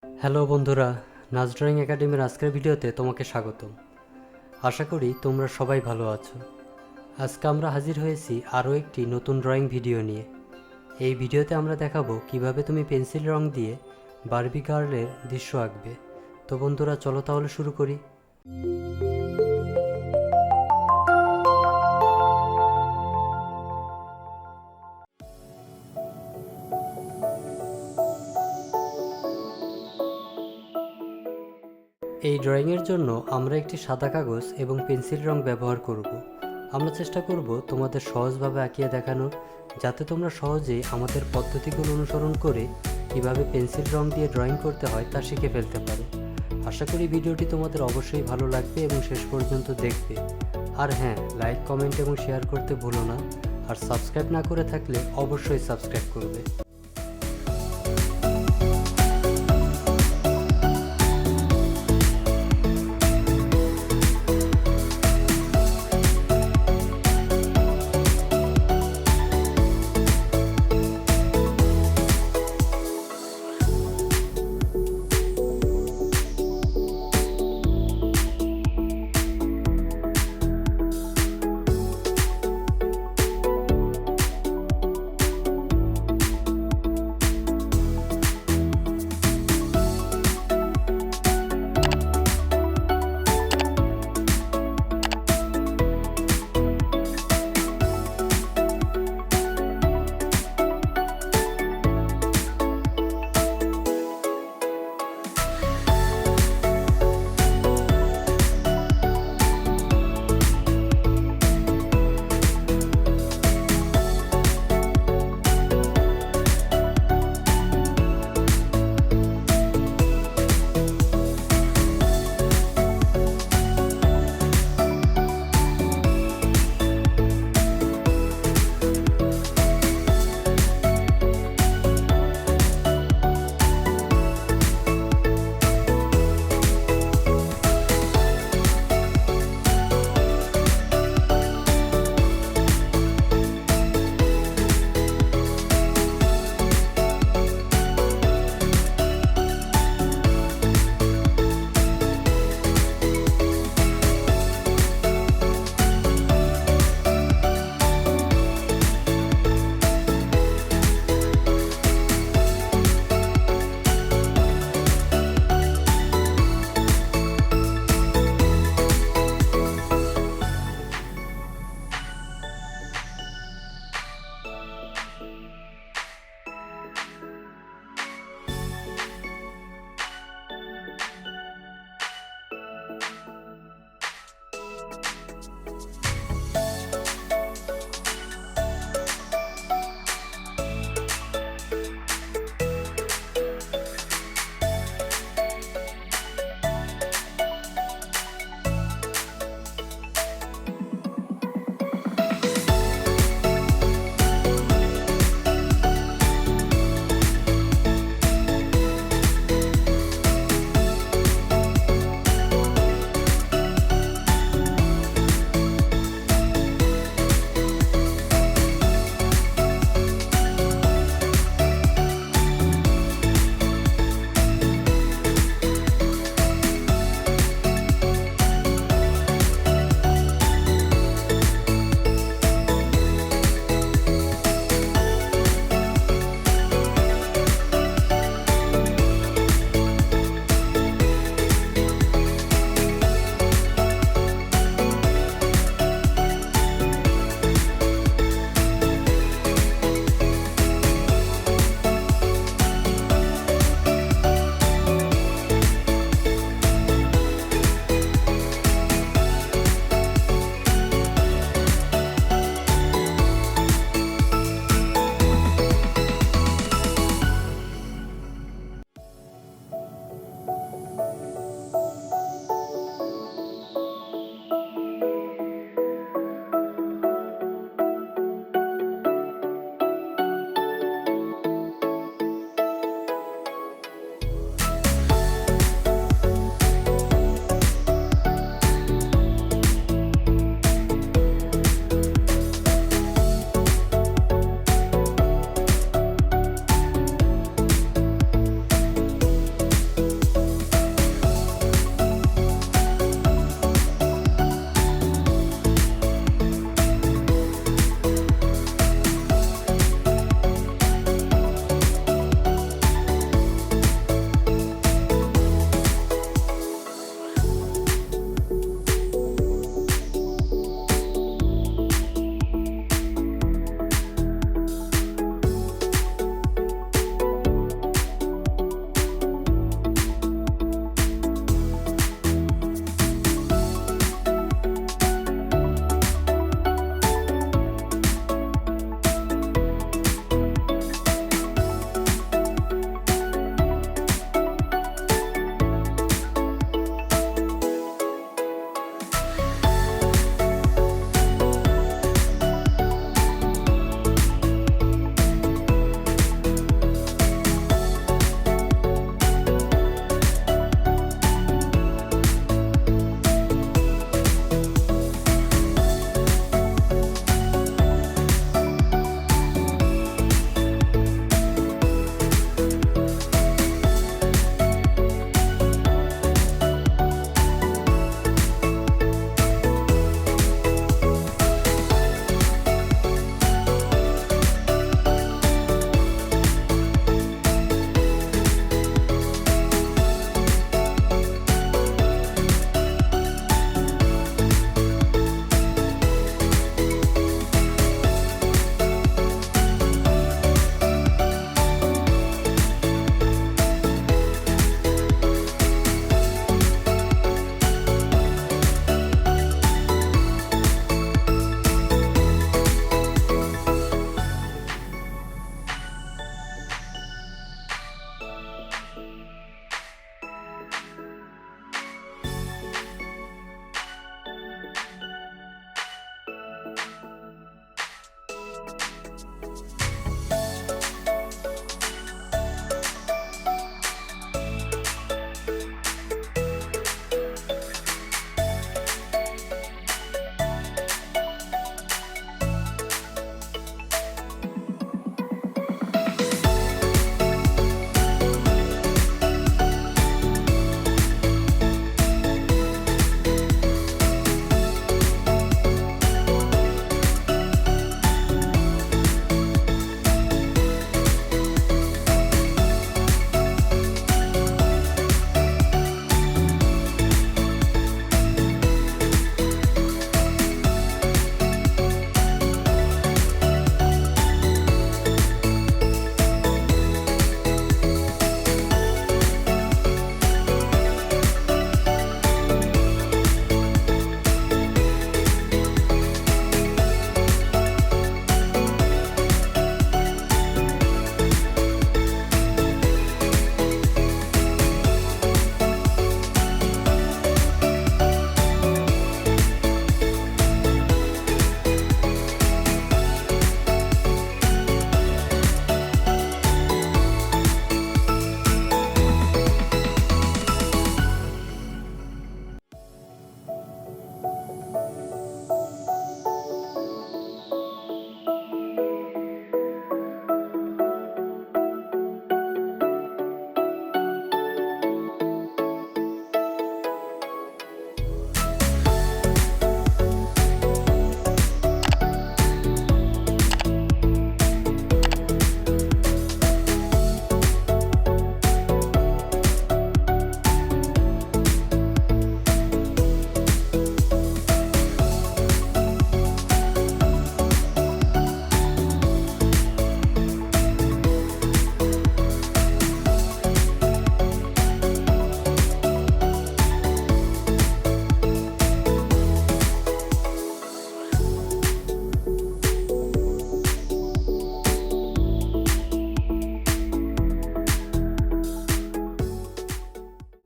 Hello বন্ধুরা, নাচ drawing একাডেমির আজকের ভিডিওতে তোমাকে স্বাগতম। আশা করি তোমরা সবাই ভালো আছো। আজকে আমরা হাজির হয়েছি আরও একটি নতুন ড্রয়িং ভিডিও নিয়ে। এই ভিডিওতে আমরা দেখাবো কিভাবে তুমি পেন্সিল রং দিয়ে বারবি গার্লের দৃশ্য আঁকবে। তো বন্ধুরা, চলো তাহলে শুরু করি। এই ড্রয়িংয়ের জন্য আমরা একটি সাদা কাগজ এবং পেন্সিল রং ব্যবহার করব। আমরা চেষ্টা করব তোমাদের সহজভাবে আঁকিয়ে দেখানোর, যাতে তোমরা সহজেই আমাদের পদ্ধতিগুলো অনুসরণ করে কীভাবে পেন্সিল রং দিয়ে ড্রয়িং করতে হয় তা শিখে ফেলতে পারো। আশা করি ভিডিওটি তোমাদের অবশ্যই ভালো লাগবে এবং শেষ পর্যন্ত দেখবে। আর হ্যাঁ, লাইক, কমেন্ট এবং শেয়ার করতে ভুলো না। আর সাবস্ক্রাইব না করে থাকলে অবশ্যই সাবস্ক্রাইব করবে।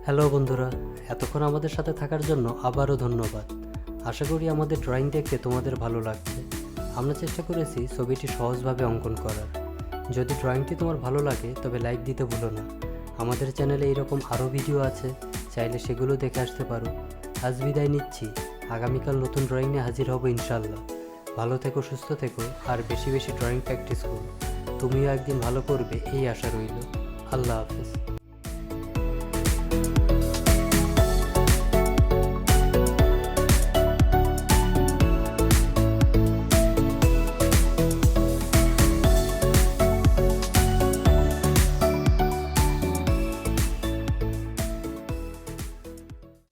হ্যালো বন্ধুরা, এতক্ষণ আমাদের সাথে থাকার জন্য আবারও ধন্যবাদ। আশা করি আমাদের ড্রয়িং দেখতে তোমাদের ভালো লাগছে। আমরা চেষ্টা করেছি ছবিটি সহজভাবে অঙ্কন করার। যদি ড্রয়িংটি তোমার ভালো লাগে তবে লাইক দিতে ভুলো না। আমাদের চ্যানেলে এইরকম আরও ভিডিও আছে, চাইলে সেগুলো দেখে আসতে পারো। আজ বিদায় নিচ্ছি, আগামীকাল নতুন ড্রয়িং নিয়ে হাজির হব ইনশাল্লাহ। ভালো থেকো, সুস্থ থেকো, আর বেশি বেশি ড্রয়িং প্র্যাকটিস করো। তুমিও একদিন ভালো করবে এই আশা রইল। আল্লাহ হাফেজ।